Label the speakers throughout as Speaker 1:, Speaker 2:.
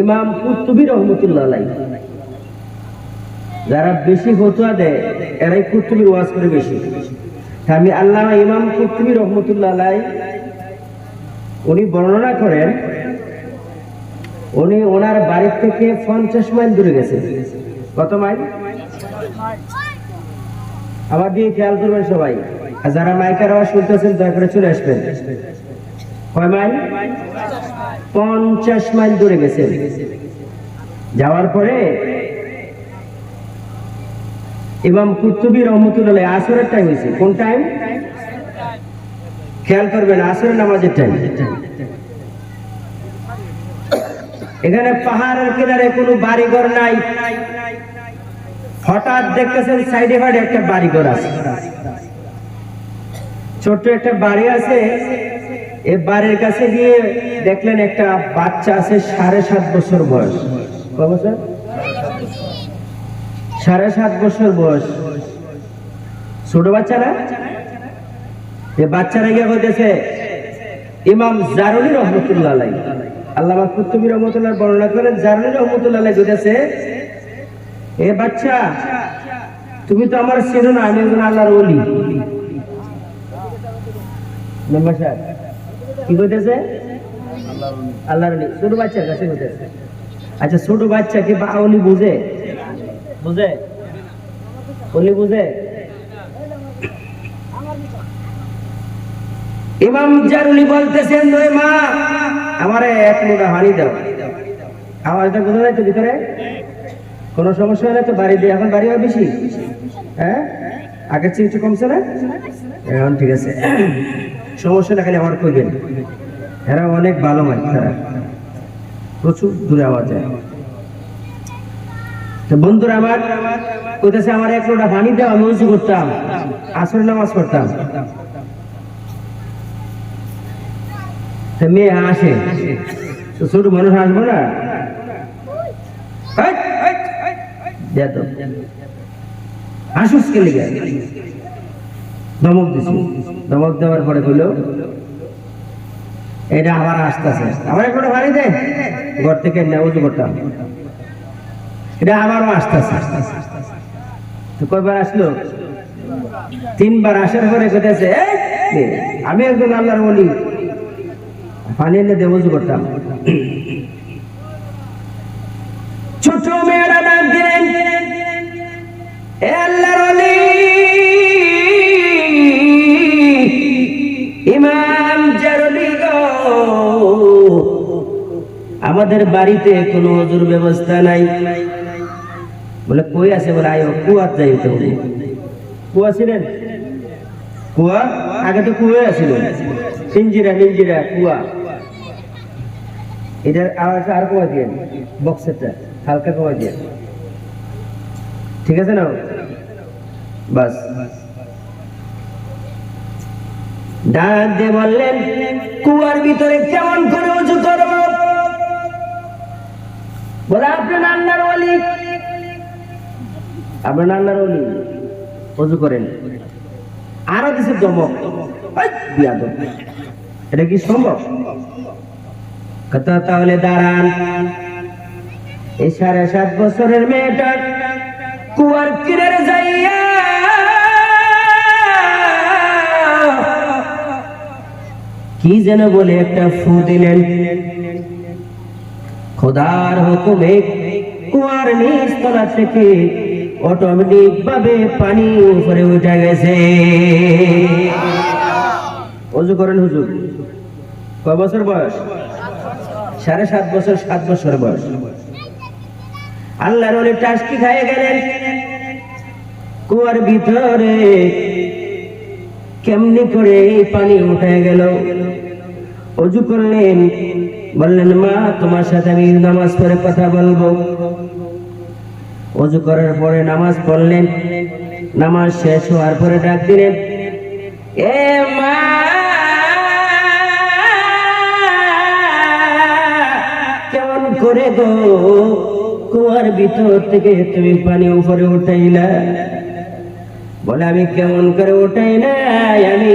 Speaker 1: ইমাম কুরতুবী রাহমাতুল্লাহ আলাইহি, যারা বেশি ফতোয়া দেয় এরাই কুরতুবীর ওয়াজ করে বেশি। আমি আল্লামা ইমাম কুরতুবী রাহমাতুল্লাহ আলাইহি উনি বর্ণনা করেন, উনি ওনার বাড়ি থেকে 50 মাইল দূরে গেছেন। কত মাইল? আবার দিয়ে খেয়াল করবেন সবাই, যারা মাইকের আওয়াজ শুনতেছেন দয়া করে চলে আসবেন। কয় মাইল? 50 মাইল দূরে গেছেন। যাওয়ার পরে ইমাম কুরতুবী রাহমাতুল্লাহ আলাইহি আসরের টাইম হয়েছে। কোন টাইম? খেয়াল করবেন, আসরের নামাজের টাইম। এখানে পাহাড়ের কিনারে কোনো বাড়িঘর নাই। হঠাৎ দেখতেছেন সাইডে ফাইডে একটা বাড়িঘর আছে, ছোট্ট একটা বাড়ি আছে। এই বাড়ির কাছে গিয়ে দেখলেন একটা বাচ্চা আছে 7.5 বছর বয়স। কত বছর? 7.5 বছর বয়স। ছোট বাচ্চা না? এই বাচ্চারা গিয়ে বলতেছে ইমাম জারুলি রহমতুল্লাহ আলাইহি, আল্লামা কুরতুবী রহমতুল্লাহ বর্ণনা করেন, জারুলি রহমতুল্লাহ আলাইহি বলতেছে, এ বাচ্চা তুমি তো আমার চেনো না, আমি একজন আল্লাহর ওলি। কি বলতেছে? আল্লাহর ওলি। ছোট বাচ্চার কাছে বলতেছে। আচ্ছা, ছোট বাচ্চা কি বা ওলি বুঝে? বুঝে? ওলি বুঝে? ইমাম জারুলি বলতেছেন, নয় মা আমারে এক লোটা পানি দাও। আওয়াজটা বোঝা যায় তো ভিতরে? কোনো সমস্যা হলে তো বাড়ি দিয়ে, এখন বাড়ি হয় বেশি, হ্যাঁ আগের চেয়ে একটু কমছে না? এখন ঠিক আছে, সমস্যা না, খালি আমার কইবেন। এরা অনেক ভালো মাইক, তারা প্রচুর দূরে আওয়াজ যায়। তো বন্ধুরা আমার কইতেছে আমার এক লোটা পানি দাও, আমি উজু করতাম, আসরের নামাজ পড়তাম। মেয়ে আসে, ছোট মানুষ আসবো না, আসুস কে লিগে ধমক দিছি। ধমক দেওয়ার পরে কইল এটা আবার আসতেছে, আমার একটা বাড়ি দে, ঘর থেকে উজু করতাম, এটা আবারও আসতেছে। তো কয়বার আসলো? 3 বার আসার পরে কইতেছে আমি একজন আল্লাহর ওলি, পানি এনে দিয়ে উজু করতাম। ছোট মেয়েরা ডাক দিলেন, এ আল্লাহর ওলি ইমাম জারুলি গো, আমাদের বাড়িতে কোনো ওযুর ব্যবস্থা নাই। বলে কই আছে? বলে আয়ো কুয়াত যাইতে হবে। কুয়া ছিলেন? কুয়া আগে তো কুয়া ছিল, পিঞ্জিরা মিঞ্জিরা কুয়া। এটার আওয়াজটা আর কমা দিয়ে, বক্সেরটা হালকা কমা দিয়ে, ঠিক আছে না? বাস ডাক দিয়ে বললেন, কুয়ার ভিতরে কেমন করে উজু করব? বলে আপনার আল্লাহর ওলি, আপনার আল্লাহর ওলি, উজু করেন। আরো দিছে ধমক, বিয়াদব, এটা কি সম্ভব? কথা তাহলে দাঁড়ান, এই 7.5 বছরের মেয়েটা কুয়ার কিনারে যাইয়া কি যেন বলে একটা ফু দিলেন। খোদার হুকুমে কুয়ার নিচ তলা থেকে অটোমেটিক ভাবে পানি উপরে উঠে গেছে। ওযু করেন হুজুর। কয় বছর বয়স? 7.5 বছর, 7 বছর বয়স। আল্লাহর ওলি টাস্কি খাইয়ে গেলেন কুয়ার ভিতরে, কেমনি করে এই পানি উঠে গেল? ওযু করলেন, বললেন মা তোমার সাথে আমি নামাজ পড়ে কথা বলবো। ওযু করার পরে নামাজ পড়লেন, নামাজ শেষ হওয়ার পরে ডাক দিলেন, এ মা কেমন করে গো কুয়ার ভিতর থেকে তুমি পানি উপরে উঠাইলা? বলে আমি কেমন করে উঠাই নাই, আমি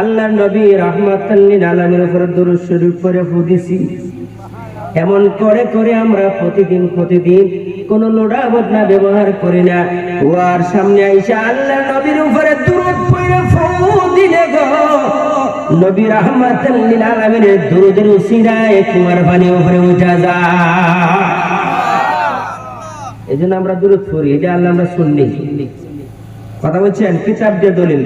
Speaker 1: আল্লাহর নবী রাহমাতাল লিল আলামিনের উপর দরুদ শরীফ পড়ে ফুদিছি। এমন করে করে আমরা প্রতিদিন কোন লোড়া বদনা ব্যবহার করি না। ওয়ার সামনে আইসা আল্লাহর নবীর উপরে দরুদ পড়ে ফু দিলে গো, নবী রাহমাতাল লিল আলামিনের দরুদের উসিলায় কুমার পানি উপরে উঠা যায়। এজন্য আমরা দরুদ পড়ি, এটা আল্লাহ আমরা শুননি। কথা বলছেন, কিতাব দিয়ে দলিল।